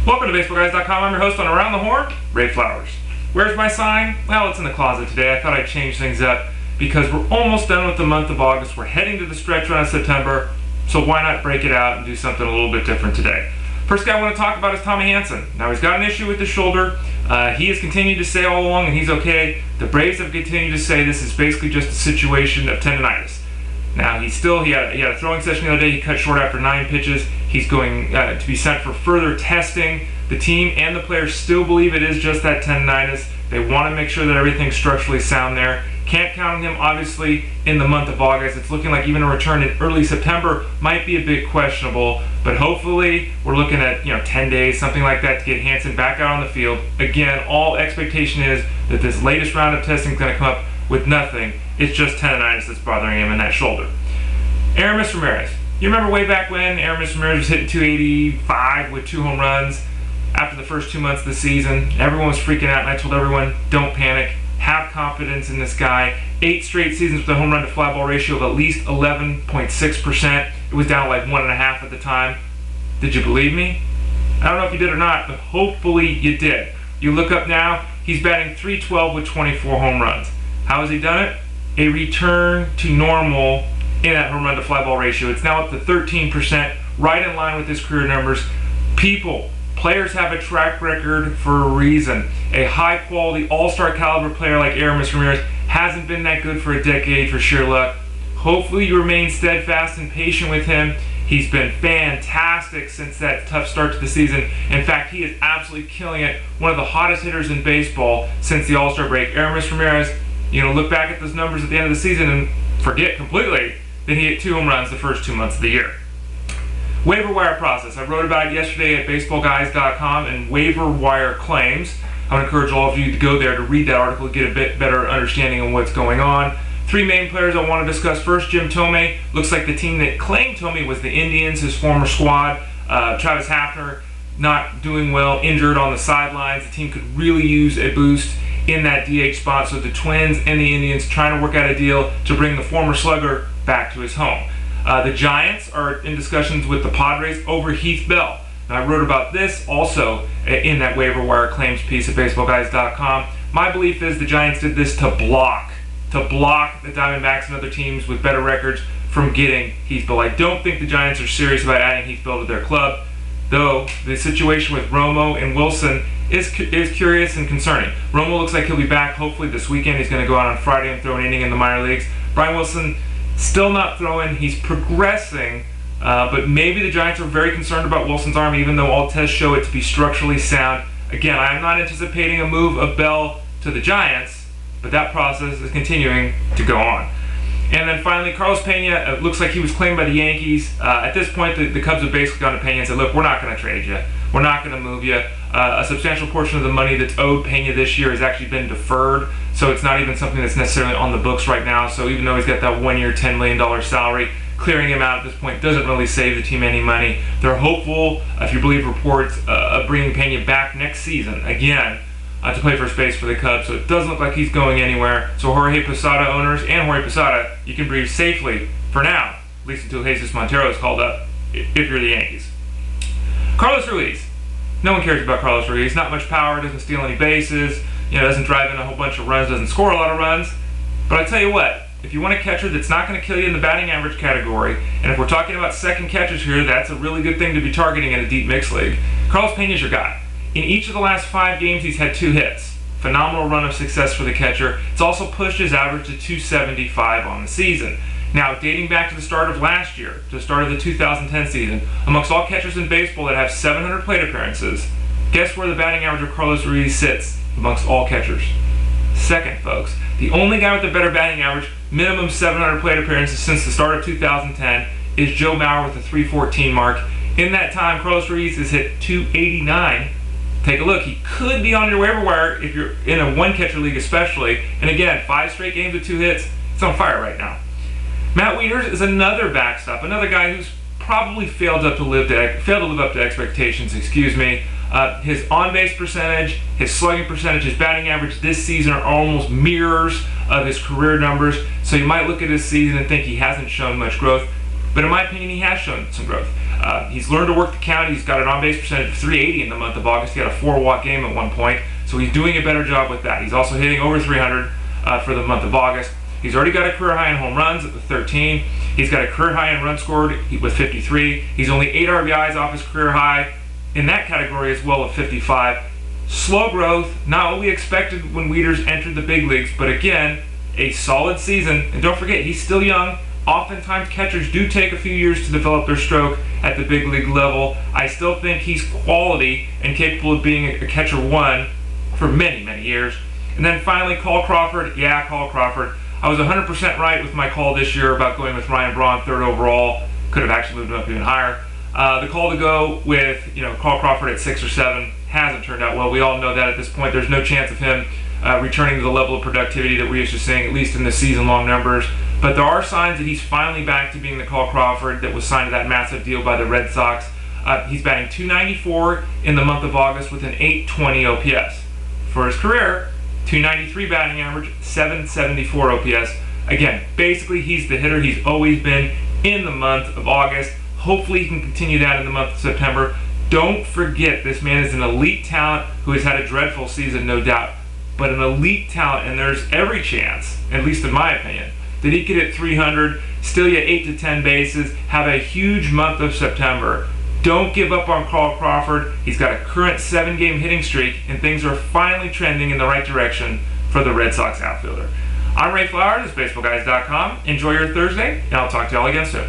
Welcome to BaseballGuys.com. I'm your host on Around the Horn, Ray Flowers. Where's my sign? Well, it's in the closet today. I thought I'd change things up because we're almost done with the month of August. We're heading to the stretch run of September, so why not break it out and do something a little bit different today? First guy I want to talk about is Thome Hanson. Now, he's got an issue with the shoulder. He has continued to say all along, and he's okay. The Braves have continued to say this is basically just a situation of tendonitis. Now, he had a throwing session the other day. He cut short after 9 pitches. He's going to be sent for further testing. The team and the players still believe it is just that tendonitis. They want to make sure that everything's structurally sound there. Can't count on him, obviously, in the month of August. It's looking like even a return in early September might be a bit questionable, but hopefully we're looking at 10 days, something like that, to get Hanson back out on the field. Again, all expectation is that this latest round of testing is going to come up with nothing. It's just tendonitis that's bothering him in that shoulder. Aramis Ramirez. You remember way back when Aramis Ramirez was hitting 285 with 2 home runs after the first 2 months of the season? Everyone was freaking out, and I told everyone, don't panic. Have confidence in this guy. 8 straight seasons with a home run to fly ball ratio of at least 11.6%. It was down to like 1.5 at the time. Did you believe me? I don't know if you did or not, but hopefully you did. You look up now, he's batting .312 with 24 home runs. How has he done it? A return to normal in that home run to fly ball ratio. It's now up to 13%, right in line with his career numbers. Players have a track record for a reason. A high-quality, all-star caliber player like Aramis Ramirez hasn't been that good for a decade for sheer luck. Hopefully you remain steadfast and patient with him. He's been fantastic since that tough start to the season. In fact, he is absolutely killing it. One of the hottest hitters in baseball since the All-Star break. Aramis Ramirez, look back at those numbers at the end of the season and forget completely that he hit 2 home runs the first 2 months of the year. Waiver-wire process. I wrote about it yesterday at BaseballGuys.com and waiver-wire claims. I would encourage all of you to go there to read that article, get a bit better understanding of what's going on. 3 main players I want to discuss. First, Thome. Looks like the team that claimed Thome was the Indians, his former squad. Travis Hafner not doing well, injured on the sidelines. The team could really use a boost in that DH spot, so the Twins and the Indians trying to work out a deal to bring the former slugger back to his home. The Giants are in discussions with the Padres over Heath Bell. Now, I wrote about this also in that waiver wire claims piece at BaseballGuys.com. My belief is the Giants did this to block the Diamondbacks and other teams with better records from getting Heath Bell. I don't think the Giants are serious about adding Heath Bell to their club, though the situation with Romo and Wilson is curious and concerning. Romo looks like he'll be back hopefully this weekend. He's going to go out on Friday and throw an inning in the minor leagues. Brian Wilson still not throwing. He's progressing, but maybe the Giants are very concerned about Wilson's arm, even though all tests show it to be structurally sound. Again, I'm not anticipating a move of Bell to the Giants, but that process is continuing to go on. And then finally, Carlos Pena, looks like he was claimed by the Yankees. At this point, the Cubs have basically gone to Pena and said, look, we're not going to trade you. We're not going to move you. A substantial portion of the money that's owed Pena this year has actually been deferred, so it's not even something that's necessarily on the books right now. So even though he's got that 1-year, $10 million salary, clearing him out at this point doesn't really save the team any money. They're hopeful, if you believe reports, of bringing Pena back next season, again, to play first base for the Cubs, so it doesn't look like he's going anywhere. So Jorge Posada owners and Jorge Posada, you can breathe safely for now, at least until Jesus Montero is called up, if you're the Yankees. Carlos Ruiz. No one cares about Carlos Ruiz. Not much power, doesn't steal any bases, doesn't drive in a whole bunch of runs, doesn't score a lot of runs. But I tell you what, if you want a catcher that's not going to kill you in the batting average category, and if we're talking about second catchers here, that's a really good thing to be targeting in a deep mixed league. Carlos Pena's your guy. In each of the last 5 games, he's had 2 hits. Phenomenal run of success for the catcher. It's also pushed his average to 275 on the season. Now, dating back to the start of last year, to the start of the 2010 season, amongst all catchers in baseball that have 700 plate appearances, guess where the batting average of Carlos Ruiz sits amongst all catchers? Second, folks. The only guy with a better batting average, minimum 700 plate appearances since the start of 2010, is Joe Mauer with a 314 mark. In that time, Carlos Ruiz has hit 289. Take a look. He could be on your waiver wire if you're in a 1-catcher league especially. And again, 5 straight games with 2 hits. It's on fire right now. Matt Wieters is another backstop, another guy who's probably failed to live up to expectations. His on-base percentage, his slugging percentage, his batting average this season are almost mirrors of his career numbers. So you might look at his season and think he hasn't shown much growth, but in my opinion, he has shown some growth. He's learned to work the count. He's got an on-base percentage of 380 in the month of August. He had a 4-walk game at one point, so he's doing a better job with that. He's also hitting over 300 for the month of August. He's already got a career high in home runs at the 13. He's got a career high in runs scored with 53. He's only 8 RBIs off his career high in that category as well of 55. Slow growth, not what we expected when Wieters entered the big leagues, but again, a solid season. And don't forget, he's still young. Oftentimes catchers do take a few years to develop their stroke at the big league level. I still think he's quality and capable of being a catcher one for many, many years. And then finally, Crawford. Yeah, Crawford. I was 100% right with my call this year about going with Ryan Braun 3rd overall. Could have actually moved him up even higher. The call to go with Crawford at 6 or 7 hasn't turned out well. We all know that at this point. There's no chance of him returning to the level of productivity that we used to seeing, at least in the season-long numbers. But there are signs that he's finally back to being the Crawford that was signed to that massive deal by the Red Sox. He's batting .294 in the month of August with an .820 OPS. For his career, .293 batting average, .774 OPS. Again, basically he's the hitter he's always been in the month of August. Hopefully he can continue that in the month of September. Don't forget, this man is an elite talent who has had a dreadful season, no doubt. But an elite talent, and there's every chance, at least in my opinion, that he could hit 300, still get 8 to 10 bases, have a huge month of September. Don't give up on Crawford. He's got a current 7-game hitting streak, and things are finally trending in the right direction for the Red Sox outfielder. I'm Ray Flowers, it's BaseballGuys.com. Enjoy your Thursday, and I'll talk to y'all again soon.